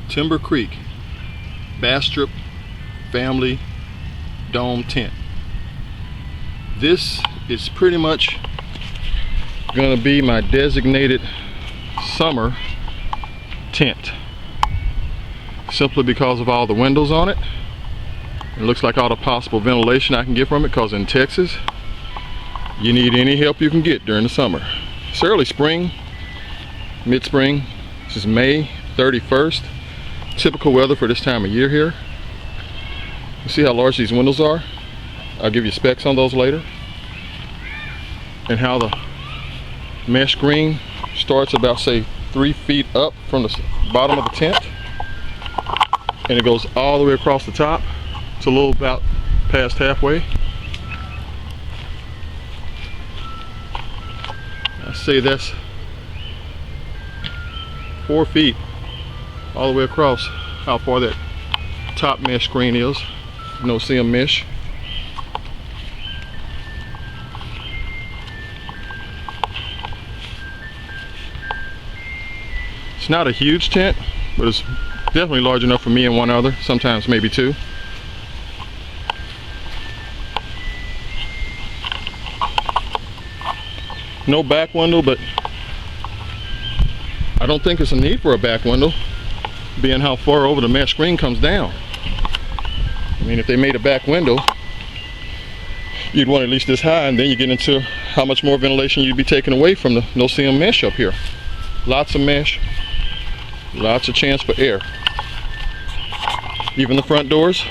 Timber Creek Bastrop family dome tent. This is pretty much gonna be my designated summer tent, simply because of all the windows on it. It looks like all the possible ventilation I can get from it, because in Texas you need any help you can get during the summer. It's early spring, mid-spring. This is May 31st. Typical weather for this time of year here. You see how large these windows are? I'll give you specs on those later. And how the mesh screen starts about, say, 3 feet up from the bottom of the tent, and it goes all the way across the top. It's a little about past halfway. I say that's 4 feet all the way across, how far that top mesh screen is. No seam mesh. It's not a huge tent, but it's definitely large enough for me and one other, sometimes maybe two. No back window, but I don't think it's a need for a back window, being how far over the mesh screen comes down. I mean, if they made a back window, you'd want at least this high, and then you get into how much more ventilation you'd be taking away from the no seam mesh up here. Lots of mesh, lots of chance for air. Even the front doors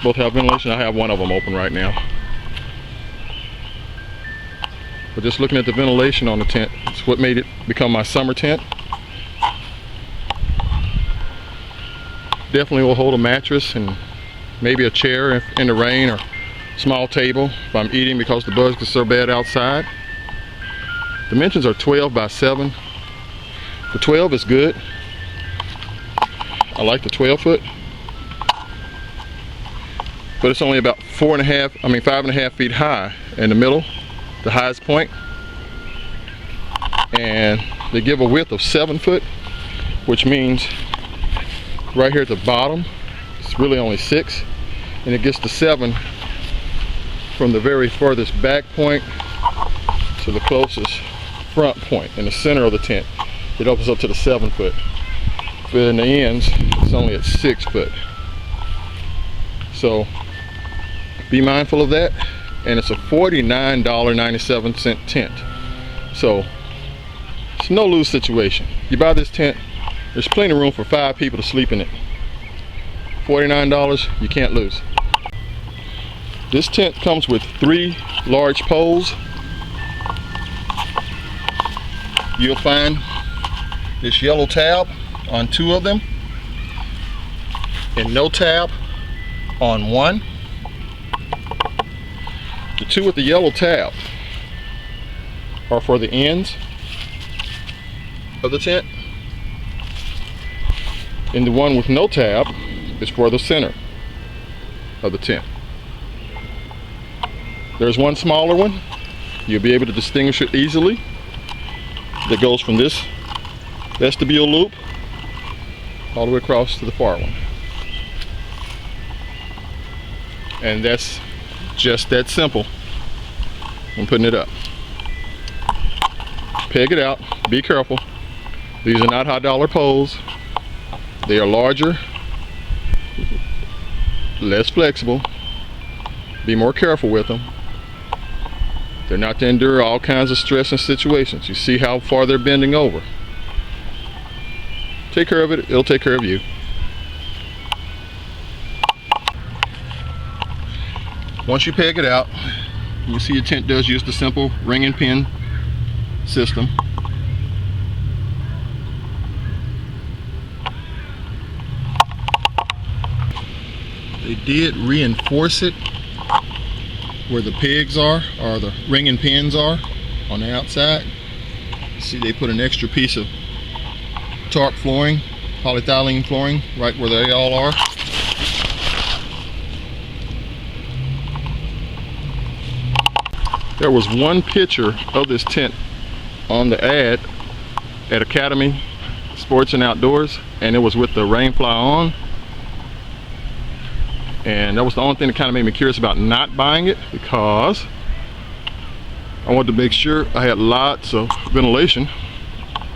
both have ventilation. I have one of them open right now. But just looking at the ventilation on the tent, it's what made it become my summer tent. Definitely will hold a mattress and maybe a chair in the rain, or small table if I'm eating, because the bugs are so bad outside. Dimensions are 12 by 7. The 12 is good. I like the 12 foot. But it's only about 5.5 feet high in the middle, the highest point. And they give a width of 7 foot, which means right here at the bottom it's really only 6, and it gets to 7 from the very furthest back point to the closest front point in the center of the tent. It opens up to the 7 foot, but in the ends it's only at 6 foot. So be mindful of that. And it's a $49.97 tent. So it's no lose situation. You buy this tent, there's plenty of room for 5 people to sleep in it. $49, you can't lose. This tent comes with 3 large poles. You'll find this yellow tab on 2 of them, and no tab on 1. The 2 with the yellow tab are for the ends of the tent, and the one with no tab is for the center of the tent. There's one smaller one, you'll be able to distinguish it easily, that goes from this vestibule loop all the way across to the far one. And that's just that simple. I'm putting it up. Peg it out. Be careful. These are not high dollar poles. They are larger, less flexible. Be more careful with them. They're not to endure all kinds of stress and situations. You see how far they're bending over. Take care of it, it'll take care of you. Once you peg it out, you see your tent does use the simple ring and pin system. They did reinforce it where the pegs are, or the ring and pins are, on the outside. See, they put an extra piece of tarp flooring, polyethylene flooring, right where they all are. There was one picture of this tent on the ad at Academy Sports and Outdoors. and it was with the rainfly on, and that was the only thing that kind of made me curious about not buying it, because I wanted to make sure I had lots of ventilation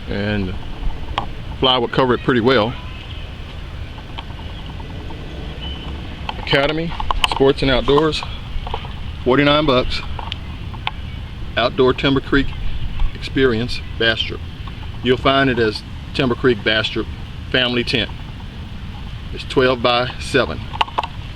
and fly would cover it pretty well. Academy Sports and Outdoors, 49 bucks. Outdoor Timber Creek Experience, Bastrop. You'll find it as Timber Creek Bastrop family tent. It's 12 by 7.